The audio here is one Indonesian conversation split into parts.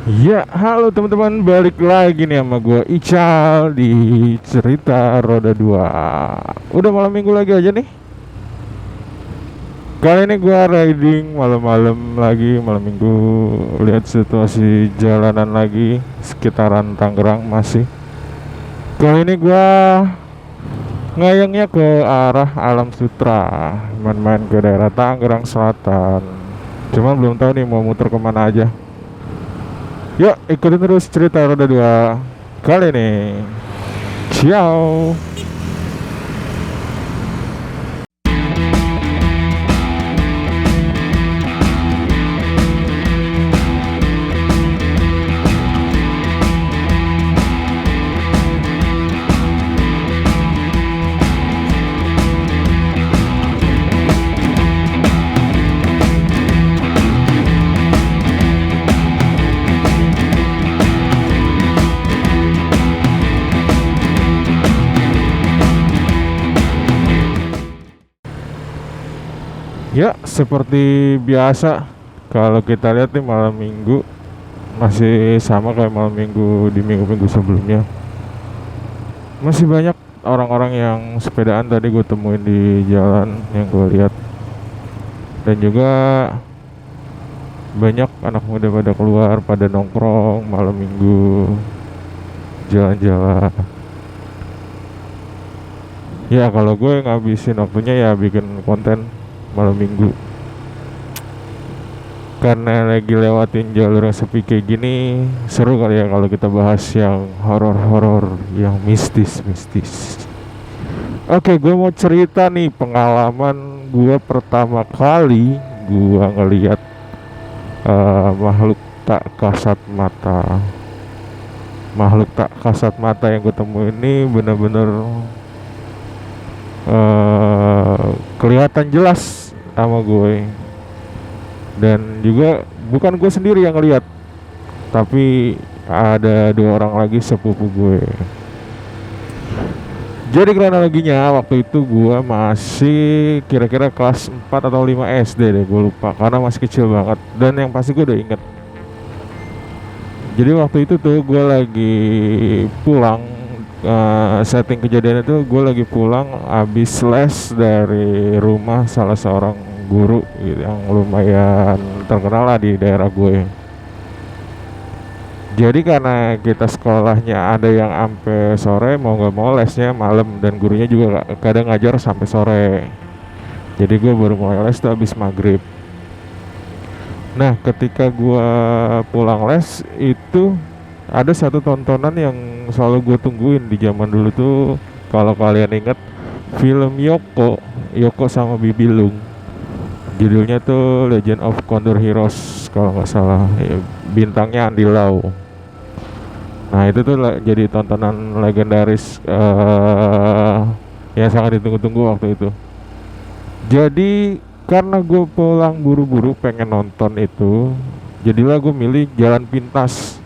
Ya, halo teman-teman, balik lagi nih sama gue Ical di cerita roda 2. Udah malam minggu lagi aja nih. Kali ini gue riding malam-malam lagi, malam minggu. Lihat situasi jalanan lagi sekitaran Tangerang masih. Kali ini gue ngayangnya ke arah Alam Sutra, main-main ke daerah Tangerang Selatan. Cuman belum tahu nih mau muter kemana aja. Yuk ikutin terus cerita roda 2 kali ini. Ciao. Ya, seperti biasa, kalau kita lihat nih malam minggu masih sama kayak malam minggu di minggu-minggu sebelumnya. Masih banyak orang-orang yang sepedaan tadi gue temuin di jalan yang gue lihat. Dan juga banyak anak muda pada keluar, pada nongkrong malam minggu, jalan-jalan. Ya kalau gue ngabisin waktunya ya bikin konten malam minggu. Karena lagi lewatin jalur yang sepi kayak gini, seru kali ya kalau kita bahas yang horor-horor, yang mistis-mistis. Oke, gue mau cerita nih pengalaman gue pertama kali gue ngeliat makhluk tak kasat mata. Makhluk tak kasat mata yang gue temuin ini bener-bener kelihatan jelas sama gue. Dan juga bukan gue sendiri yang lihat, tapi ada dua orang lagi sepupu gue. Jadi kronologinya waktu itu gue masih kira-kira kelas 4 atau 5 SD deh, gue lupa karena masih kecil banget. Dan yang pasti gue udah inget. Jadi waktu itu tuh gue lagi pulang, setting kejadian itu gue lagi pulang abis les dari rumah salah seorang guru gitu, yang lumayan terkenal lah di daerah gue. Jadi karena kita sekolahnya ada yang sampai sore, mau nggak mau lesnya malam, dan gurunya juga kadang ngajar sampai sore. Jadi gue baru mulai les tuh habis maghrib. Nah ketika gue pulang les itu ada satu tontonan yang selalu gue tungguin di zaman dulu tuh. Kalau kalian ingat film Yoko sama Bibilung, judulnya tuh Legend of Condor Heroes kalau nggak salah. Bintangnya Andy Lau. Nah itu tuh jadi tontonan legendaris yang sangat ditunggu-tunggu waktu itu. Jadi karena gue pulang buru-buru pengen nonton itu, jadilah gue milih jalan pintas.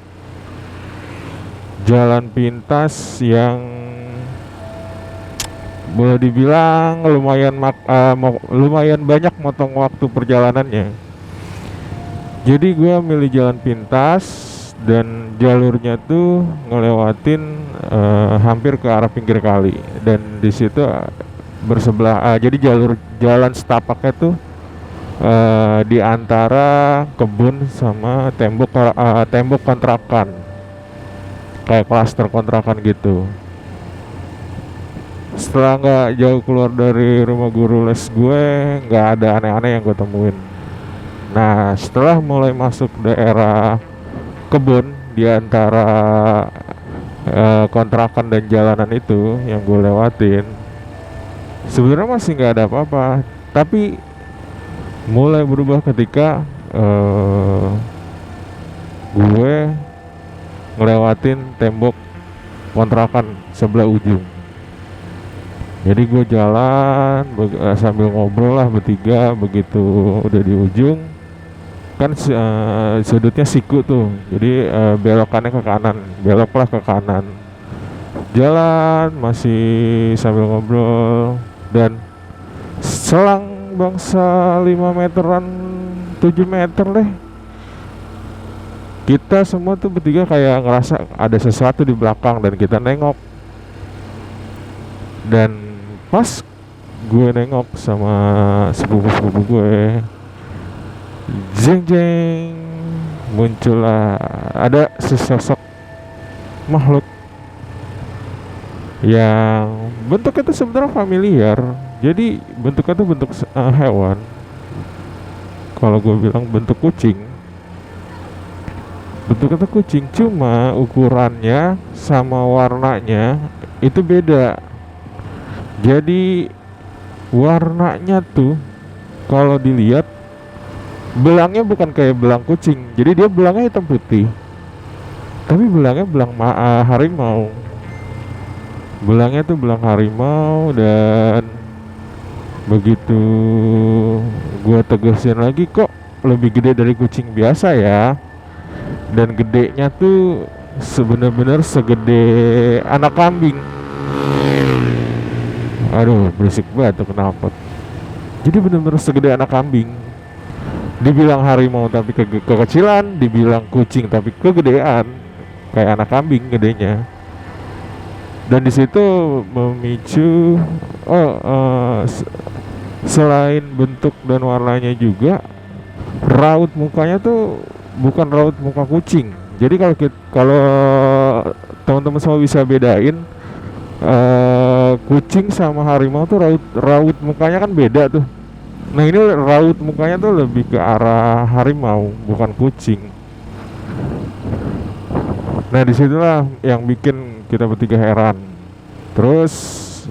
Jalan pintas yang boleh dibilang lumayan banyak motong waktu perjalanannya. Jadi gue milih jalan pintas dan jalurnya tuh ngelewatin hampir ke arah pinggir kali, dan di situ bersebelah. Jadi jalur jalan setapaknya tuh di antara kebun sama tembok kontrakan, kayak klaster kontrakan gitu. Setelah nggak jauh keluar dari rumah guru les gue, nggak ada aneh-aneh yang gue temuin. Nah setelah mulai masuk daerah kebun di antara kontrakan dan jalanan itu yang gue lewatin, sebenarnya masih nggak ada apa-apa. Tapi mulai berubah ketika gue ngelewatin tembok kontrakan sebelah ujung. Jadi gue jalan sambil ngobrol lah bertiga. Begitu udah di ujung kan sudutnya siku tuh, jadi belokannya ke kanan, beloklah ke kanan. Jalan masih sambil ngobrol, dan selang bangsa 5 meteran, 7 meter deh, Kita semua tuh bertiga kayak ngerasa ada sesuatu di belakang dan kita nengok. Dan pas gue nengok sama sepupu-sepupu gue, jeng jeng, muncullah ada sesosok makhluk yang bentuknya itu sebenarnya familiar. Jadi bentuknya itu bentuk hewan. Kalau gue bilang bentuk kucing, bentuknya itu kucing, cuma ukurannya sama warnanya itu beda. Jadi warnanya tuh kalau dilihat belangnya bukan kayak belang kucing. Jadi dia belangnya hitam putih, tapi belangnya belang harimau. Belangnya tuh belang harimau. Dan begitu gua tegesin lagi, kok lebih gede dari kucing biasa ya. Dan gedenya tuh sebenar-benar segede anak kambing. Aduh, berisik banget tuh knalpot. Jadi benar-benar segede anak kambing. Dibilang harimau tapi kekecilan, dibilang kucing tapi kegedean, kayak anak kambing gedenya. Dan di situ memicu, selain bentuk dan warnanya juga, raut mukanya tuh bukan raut muka kucing. Jadi kalau teman-teman semua bisa bedain, kucing sama harimau tuh raut mukanya kan beda tuh. Nah, ini raut mukanya tuh lebih ke arah harimau, bukan kucing. Nah, disitulah yang bikin kita bertiga heran. Terus,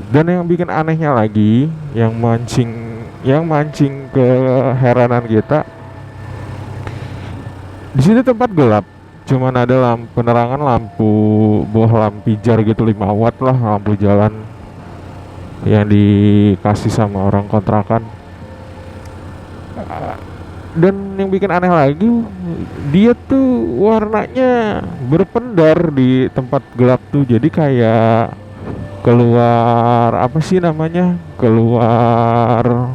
dan yang bikin anehnya lagi, yang mancing keheranan kita, di sini tempat gelap. Cuman ada penerangan lampu buah lampijar gitu, 5 watt lah, lampu jalan yang dikasih sama orang kontrakan. Dan yang bikin aneh lagi, dia tuh warnanya berpendar di tempat gelap tuh. Jadi kayak keluar, apa sih namanya, keluar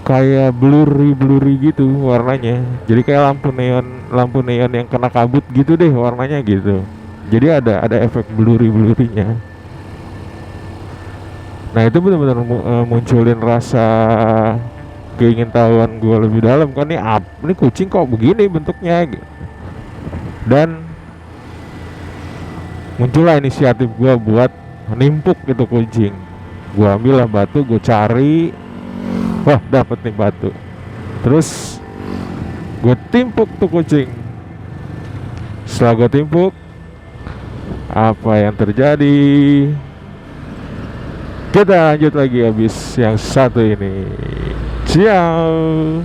kayak blurry gitu warnanya. Jadi kayak lampu neon yang kena kabut gitu deh warnanya gitu. Jadi ada efek blurry-blurrynya. Nah, itu benar-benar munculin rasa keingintahuan gue lebih dalam kan, ini kucing kok begini bentuknya gitu. Dan muncullah inisiatif gue buat nimpuk itu kucing. Gue ambil lah batu, gue cari, wah dapet nih batu. Terus gue timpuk tuh kucing. Setelah gue timpuk, apa yang terjadi? Kita lanjut lagi habis yang satu ini. Ciao.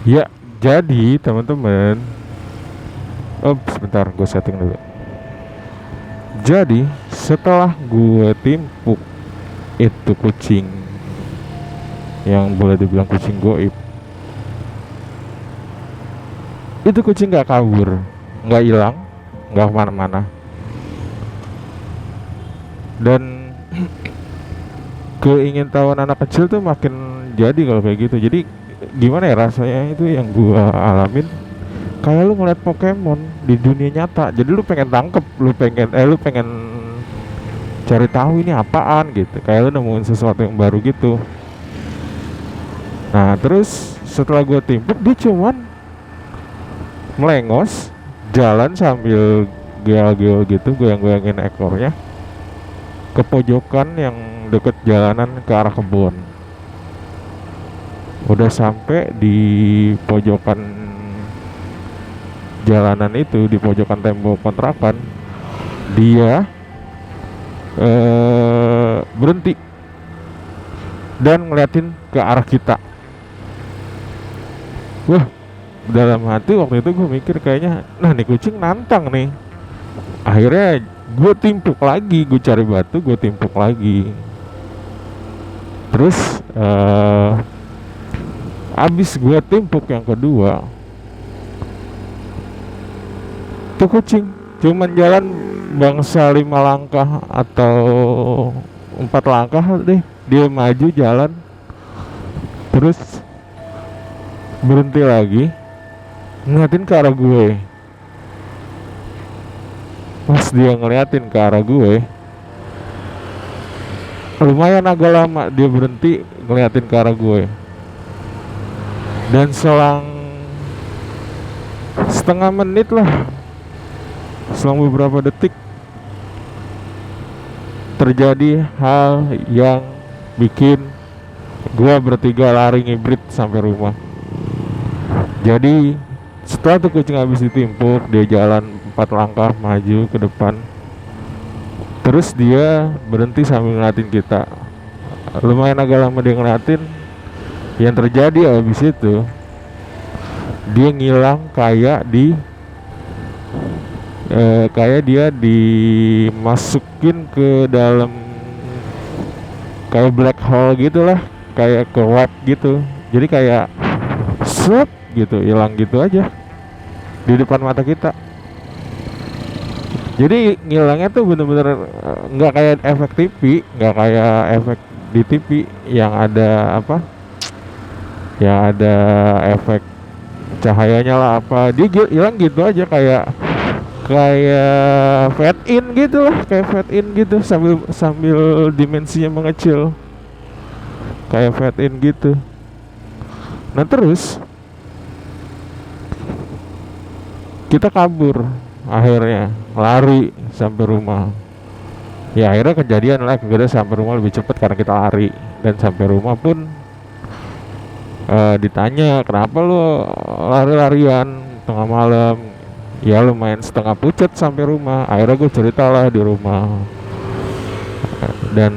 Ya, jadi teman-teman, sebentar gue setting dulu. Jadi setelah gue timpuk itu kucing yang boleh dibilang kucing goib, itu kucing gak kabur, gak hilang, gak kemana-mana. Dan keingintahuan anak kecil tuh makin jadi kalau kayak gitu. Jadi gimana ya rasanya itu yang gua alamin, kayak lu ngeliat Pokemon di dunia nyata. Jadi lu pengen tangkep, lu pengen cari tahu ini apaan gitu, kayak lu nemuin sesuatu yang baru gitu. Nah, terus setelah gua timpuk, dia cuman melengos jalan sambil geol-geol gitu, goyang-goyangin ekornya ke pojokan yang deket jalanan ke arah kebun. Udah sampai di pojokan jalanan itu, di pojokan tembok kontrakan, dia berhenti dan ngeliatin ke arah kita. Wah, dalam hati waktu itu gue mikir kayaknya, nah nih kucing nantang nih. Akhirnya gue timpuk lagi, gue cari batu, gue timpuk lagi. Terus abis gue timpuk yang kedua, tuh kucing cuman jalan bangsa 5 langkah atau 4 langkah deh, dia maju jalan, terus berhenti lagi, ngeliatin ke arah gue. Pas dia ngeliatin ke arah gue, lumayan agak lama dia berhenti ngeliatin ke arah gue. Dan selang setengah menit lah, selang beberapa detik, terjadi hal yang bikin gua bertiga lari ngibrit sampai rumah. Jadi setelah tuh kucing habis ditimpuk, dia jalan 4 langkah maju ke depan. Terus dia berhenti sambil ngeliatin kita. Lumayan agak lama dia ngeliatin. Yang terjadi habis itu, dia ngilang kayak dia dimasukin ke dalam kayak black hole gitulah, kayak ke warp gitu. Jadi kayak set gitu, hilang gitu aja di depan mata kita. Jadi ngilangnya tuh bener-bener nggak kayak efek TV, nggak kayak efek di TV yang ada apa, yang ada efek cahayanya lah apa. Dia hilang gitu aja, kayak fade in gitu lah, kayak fade in gitu sambil dimensinya mengecil, kayak fade in gitu. Nah terus kita kabur, akhirnya lari sampai rumah. Ya akhirnya kejadian lah, kita sampai rumah lebih cepat karena kita lari. Dan sampai rumah pun ditanya, kenapa lo lari-larian tengah malam? Ya lumayan setengah pucat sampai rumah. Akhirnya gue ceritalah di rumah. Dan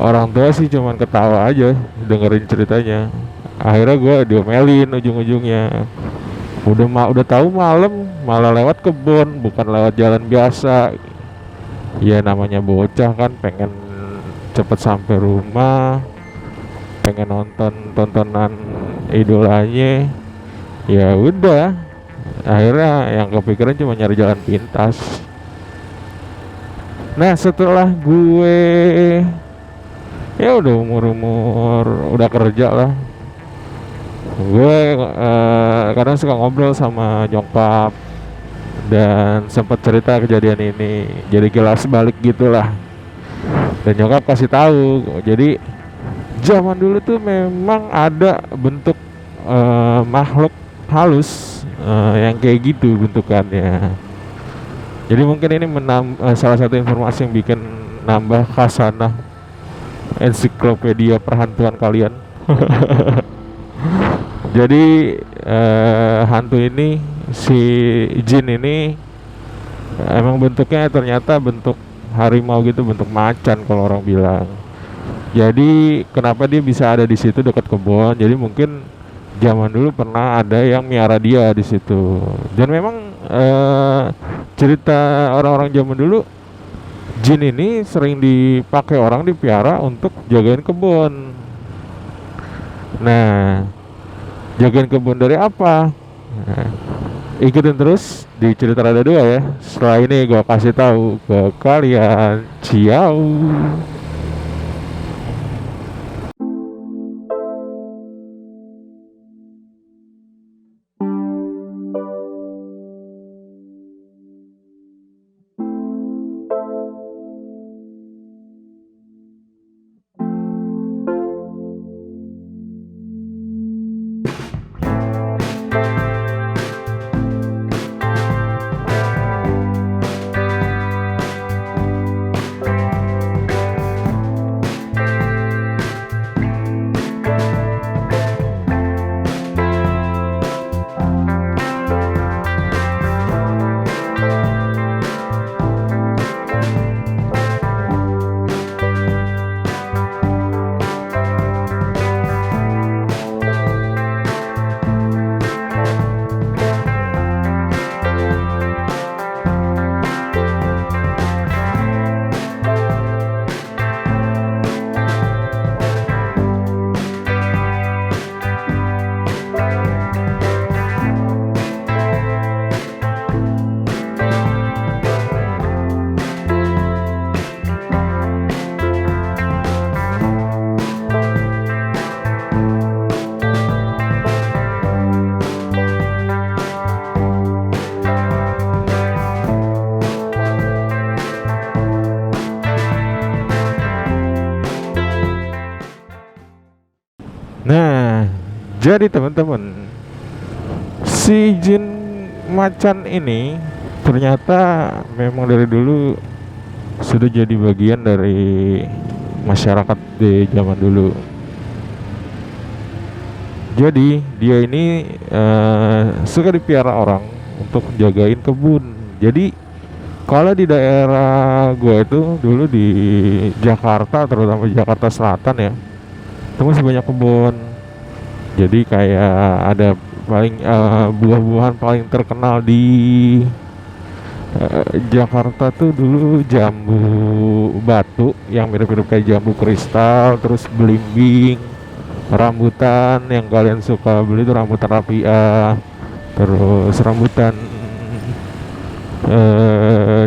orang tua sih cuman ketawa aja dengerin ceritanya. Akhirnya gue diomelin ujung-ujungnya. Udah tahu malam malah lewat kebun, bukan lewat jalan biasa. Ya namanya bocah kan, pengen cepet sampai rumah, pengen nonton tontonan idolanya. Ya udah, akhirnya yang kepikiran cuma nyari jalan pintas. Nah setelah gue ya udah umur udah kerja lah, gue kadang suka ngobrol sama nyokap dan sempat cerita kejadian ini, jadi kilas balik gitulah. Dan nyokap kasih tahu, jadi zaman dulu tuh memang ada bentuk makhluk halus yang kayak gitu bentukannya. Jadi mungkin ini salah satu informasi yang bikin nambah khasanah ensiklopedia perhantuan kalian. Jadi hantu ini, si jin ini emang bentuknya ternyata bentuk harimau gitu, bentuk macan kalau orang bilang. Jadi kenapa dia bisa ada di situ dekat kebun? Jadi mungkin zaman dulu pernah ada yang miara dia di situ. Dan memang cerita orang-orang zaman dulu, jin ini sering dipakai orang, dipiara untuk jagain kebun. Nah, jagain kebun dari apa? Nah, ikutin terus di cerita Rada 2 ya. Setelah ini gue kasih tahu ke kalian. Ciao. Nah, jadi teman-teman, si jin macan ini ternyata memang dari dulu sudah jadi bagian dari masyarakat di zaman dulu. Jadi dia ini suka dipiara orang untuk jagain kebun. Jadi kalau di daerah gue itu dulu di Jakarta, terutama Jakarta Selatan ya, itu masih banyak kebun. Jadi kayak ada paling buah-buahan paling terkenal di Jakarta tuh dulu jambu batu yang mirip-mirip kayak jambu kristal, terus belimbing, rambutan yang kalian suka beli itu rambutan rapia, terus rambutan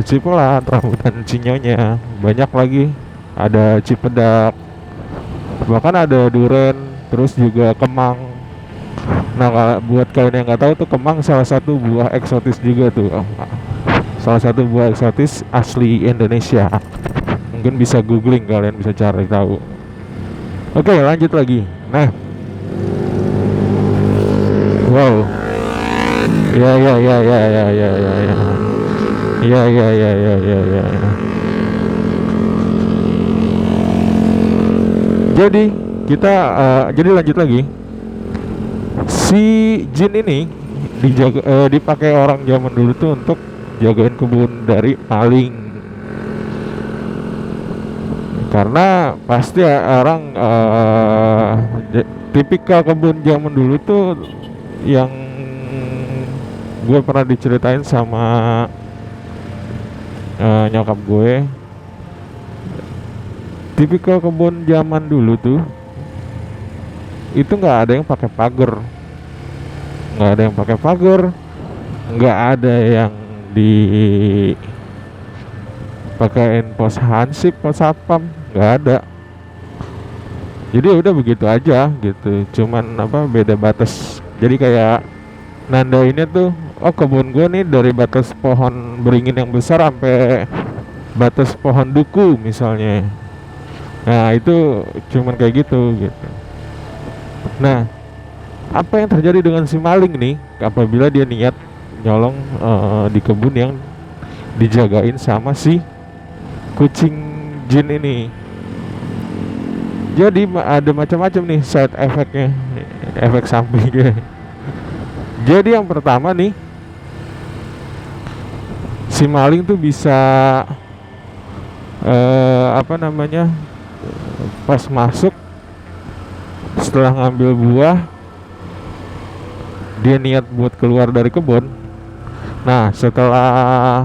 cipelat, rambutan cinyonya, banyak lagi, ada cipedak, bahkan ada duren, terus juga kemang. Nah, buat kalian yang nggak tahu tuh, kemang salah satu buah eksotis juga tuh, salah satu buah eksotis asli Indonesia. Mungkin bisa googling, kalian bisa cari tahu. Oke, lanjut lagi. Nah, wow, ya ya ya ya ya ya ya ya ya ya ya ya ya ya ya. Jadi kita jadi lanjut lagi. Si jin ini dipakai orang zaman dulu tuh untuk jagain kebun dari maling. Karena pasti orang tipikal kebun zaman dulu tuh yang gue pernah diceritain sama nyokap gue, tipikal kebun zaman dulu tuh itu nggak ada yang pakai pagar, nggak ada yang pakai pagar, nggak ada yang dipakein pos hansip, pos sapam, nggak ada. Jadi udah begitu aja gitu, cuman apa, beda batas. Jadi kayak nandainnya tuh, oh kebun gue nih dari batas pohon beringin yang besar sampai batas pohon duku misalnya. Nah itu cuman kayak gitu gitu. Nah, apa yang terjadi dengan si maling nih apabila dia niat nyolong di kebun yang dijagain sama si kucing jin ini? Jadi ada macam-macam nih side efeknya, efek sampingnya. Jadi yang pertama nih, si maling tuh bisa apa namanya, pas masuk setelah ngambil buah, dia niat buat keluar dari kebun. Nah, setelah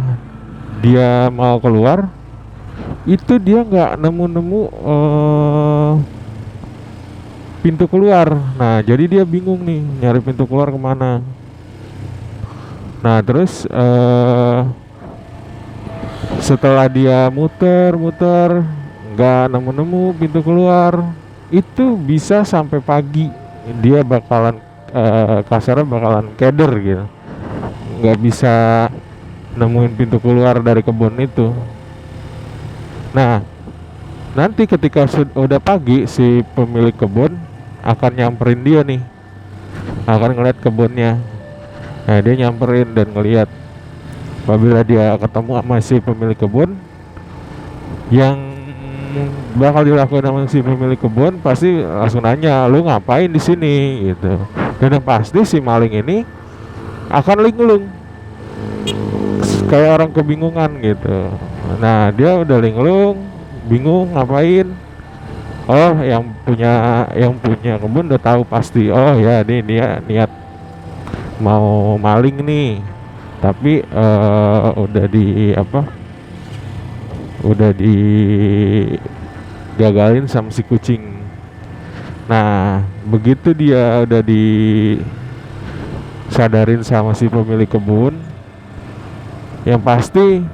dia mau keluar, itu dia nggak nemu-nemu pintu keluar. Nah, jadi dia bingung nih nyari pintu keluar kemana. Nah, terus setelah dia muter-muter nggak nemu-nemu pintu keluar, itu bisa sampai pagi dia bakalan kasarnya bakalan keder gitu, nggak bisa nemuin pintu keluar dari kebun itu. Nah, nanti ketika udah pagi, si pemilik kebun akan nyamperin dia nih, akan ngeliat kebunnya. Nah, dia nyamperin dan ngeliat. Apabila dia ketemu sama si pemilik kebun, yang bakal dilakukan sama si pemilik kebun pasti langsung nanya, lu ngapain di sini gitu. Dan yang pasti si maling ini akan linglung kayak orang kebingungan gitu. Nah, dia udah linglung, bingung ngapain. Oh, yang punya kebun udah tahu pasti. Oh ya, dia niat mau maling nih. Tapi udah di apa? Udah digagalin sama si kucing. Nah, begitu dia udah disadarin sama si pemilik kebun, yang pasti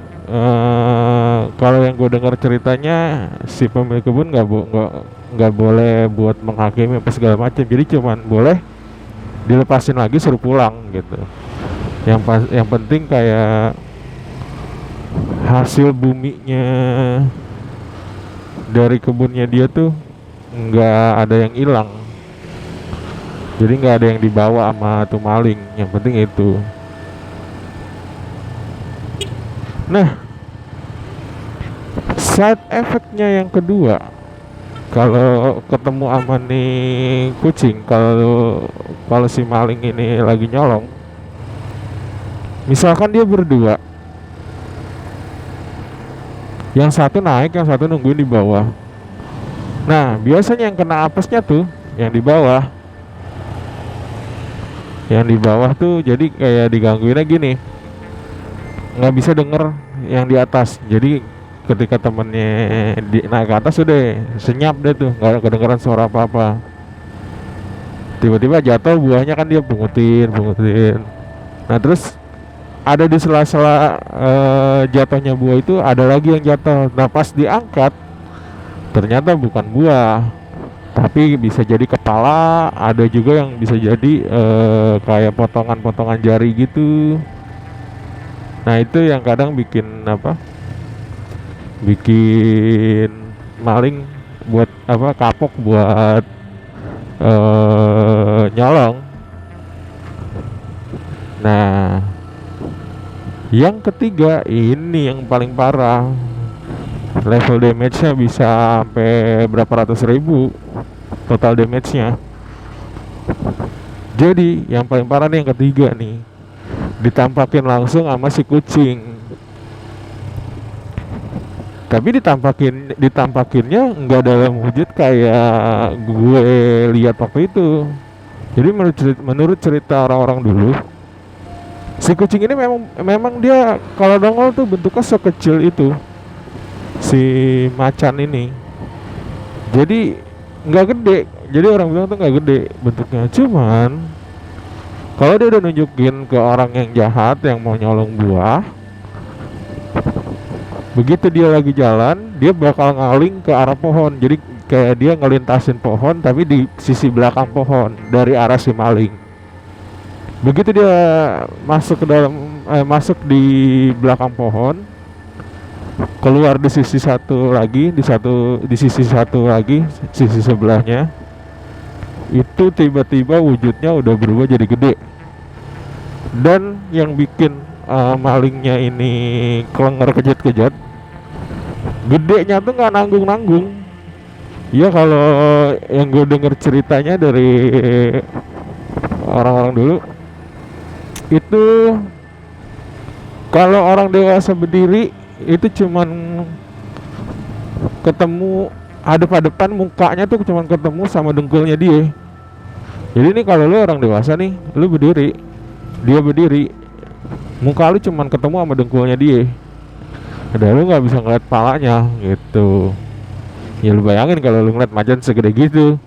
kalau yang gue dengar ceritanya, si pemilik kebun nggak boleh buat menghakimi apa segala macam. Jadi cuman boleh dilepasin lagi, suruh pulang gitu. Yang penting kayak hasil buminya dari kebunnya dia tuh nggak ada yang hilang. Jadi nggak ada yang dibawa sama tuh maling, yang penting itu. Nah, side effectnya yang kedua, kalau ketemu sama nih kucing, kalau kalau si maling ini lagi nyolong, misalkan dia berdua, yang satu naik, yang satu nungguin di bawah. Nah, biasanya yang kena apesnya tuh yang di bawah. Yang di bawah tuh jadi kayak digangguinnya gini, nggak bisa denger yang di atas. Jadi ketika temennya naik ke atas udah senyap deh tuh, nggak kedengeran suara apa-apa. Tiba-tiba jatuh buahnya kan dia pungutin, pungutin. Nah terus ada di sela-sela jatuhnya buah itu ada lagi yang jatuh. Nah pas diangkat ternyata bukan buah, tapi bisa jadi kepala, ada juga yang bisa jadi kayak potongan-potongan jari gitu. Nah itu yang kadang bikin apa? Bikin maling buat apa? Kapok buat nyolong. Nah, yang ketiga ini yang paling parah. Level damage-nya bisa sampai berapa ratus ribu total damage-nya. Jadi yang paling parah nih yang ketiga nih, ditampakin langsung sama si kucing. Tapi ditampakinnya nggak dalam wujud kayak gue lihat waktu itu. Jadi menurut cerita orang-orang dulu, si kucing ini memang dia kalau nongol tuh bentuknya sekecil itu, si macan ini. Jadi nggak gede. Jadi orang bilang tuh nggak gede bentuknya. Cuman kalau dia udah nunjukin ke orang yang jahat yang mau nyolong buah, begitu dia lagi jalan, dia bakal ngaling ke arah pohon. Jadi kayak dia ngelintasin pohon tapi di sisi belakang pohon dari arah si maling. Begitu dia masuk ke dalam masuk di belakang pohon, keluar di sisi satu lagi, di sisi satu lagi, sisi sebelahnya, itu tiba-tiba wujudnya udah berubah jadi gede. Dan yang bikin malingnya ini kelenger kejut-kejut, gedenya tuh nggak nanggung-nanggung. Ya kalau yang gue denger ceritanya dari orang-orang dulu, itu kalau orang dewasa berdiri itu cuman ketemu hadap-hadapan, mukanya tuh cuman ketemu sama dengkulnya dia. Jadi ini kalau lu orang dewasa nih, lu berdiri, dia berdiri, muka lu cuman ketemu sama dengkulnya dia. Ada lu nggak bisa ngeliat palanya gitu. Ya lu bayangin kalau lu ngeliat macan segede gitu,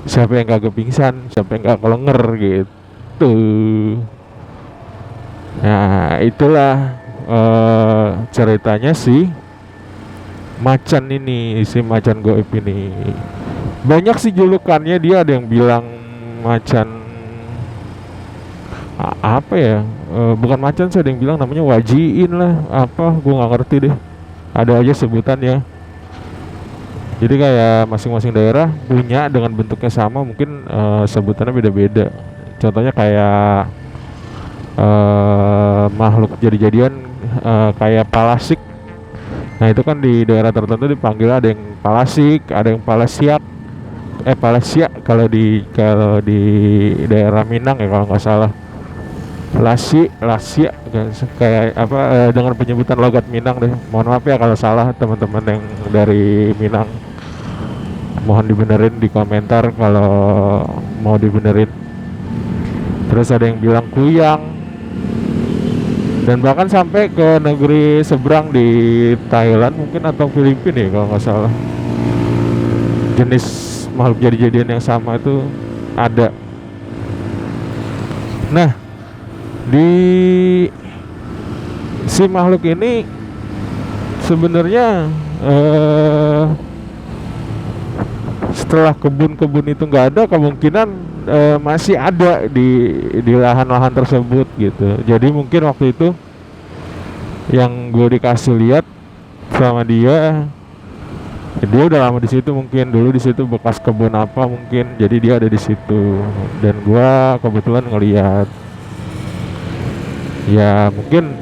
siapa yang kagak pingsan, siapa yang kagak kelenger gitu. Nah itulah ceritanya si macan ini, si macan goib ini. Banyak sih julukannya, dia ada yang bilang macan apa ya, bukan macan sih, ada yang bilang namanya wajiin lah, apa gue nggak ngerti deh, ada aja sebutannya. Jadi kayak masing-masing daerah punya dengan bentuknya sama, mungkin sebutannya beda-beda. Contohnya kayak makhluk jadi-jadian kayak palasik. Nah itu kan di daerah tertentu dipanggil, ada yang palasik, ada yang palasiak, palasia kalau di daerah Minang ya kalau nggak salah. Lasia kayak apa, dengan penyebutan logat Minang deh. Mohon maaf ya kalau salah teman-teman yang dari Minang. Mohon dibenerin di komentar kalau mau dibenerin. Terus ada yang bilang kuyang, dan bahkan sampai ke negeri seberang di Thailand mungkin atau Filipina ya kalau nggak salah, jenis makhluk jadi-jadian yang sama itu ada. Nah di si makhluk ini sebenarnya setelah kebun-kebun itu nggak ada, kemungkinan masih ada di lahan-lahan tersebut gitu. Jadi mungkin waktu itu yang gue dikasih lihat sama dia, Dia udah lama di situ, mungkin dulu di situ bekas kebun apa mungkin, jadi dia ada di situ. Dan gua kebetulan ngeliat, ya mungkin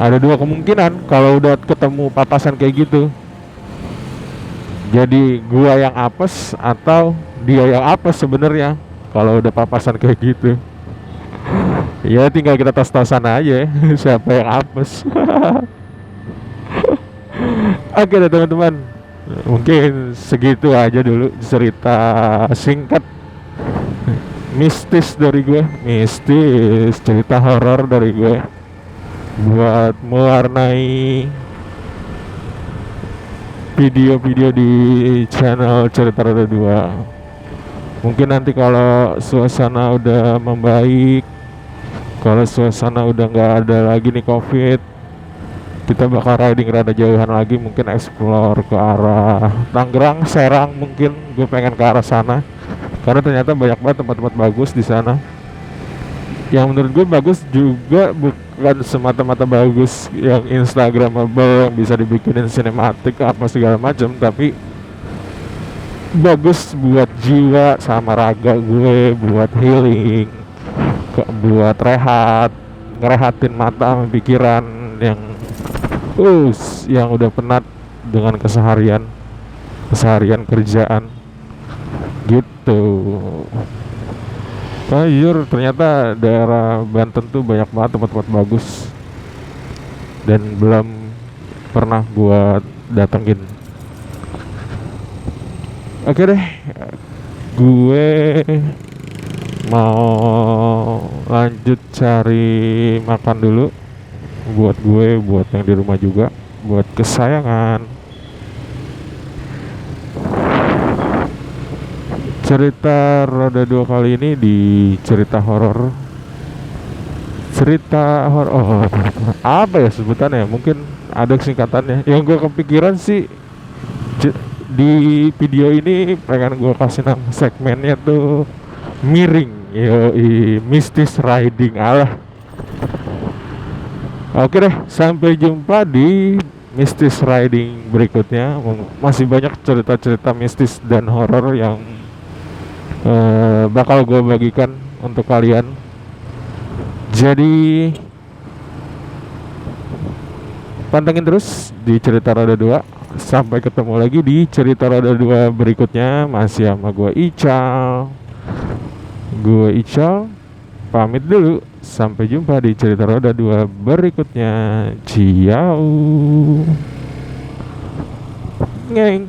ada dua kemungkinan kalau udah ketemu papasan kayak gitu. Jadi gua yang apes atau dia yang apes sebenarnya kalau udah papasan kayak gitu. Ya tinggal kita tos-tosan aja siapa yang apes. Oke deh teman-teman, mungkin segitu aja dulu cerita singkat mistis dari gue, mistis cerita horor dari gue buat mewarnai video-video di channel Cerita Roda 2. Mungkin nanti kalau suasana udah membaik, kalau suasana udah nggak ada lagi nih COVID, kita bakal riding rada jauhan lagi, mungkin explore ke arah Tangerang, Serang, mungkin gue pengen ke arah sana karena ternyata banyak banget tempat-tempat bagus di sana. Yang menurut gue bagus juga bukan semata-mata bagus yang instagramable yang bisa dibikinin sinematik apa segala macam, tapi bagus buat jiwa sama raga gue, buat healing, buat rehat, ngerehatin mata sama pikiran yang yang udah penat dengan keseharian kerjaan gitu. Jujur ternyata daerah Banten tuh banyak banget tempat-tempat bagus dan belum pernah buat datengin. Oke deh, gue mau lanjut cari makan dulu buat gue, buat yang di rumah juga, buat kesayangan. Cerita Roda 2 kali ini di cerita horor. Cerita horor, oh, apa ya sebutannya? Mungkin ada singkatannya. Yang gue kepikiran sih di video ini pengen gue kasih nama segmennya tuh miring, yoi, mistis riding alah. Oke deh, sampai jumpa di mistis riding berikutnya. Masih banyak cerita-cerita mistis dan horor yang bakal gue bagikan untuk kalian. Jadi pantengin terus di Cerita Roda 2. Sampai ketemu lagi di Cerita Roda 2 berikutnya. Masih sama gue Ical. Gue Ical pamit dulu. Sampai jumpa di Cerita Roda 2 berikutnya. Ciao. Ngeng.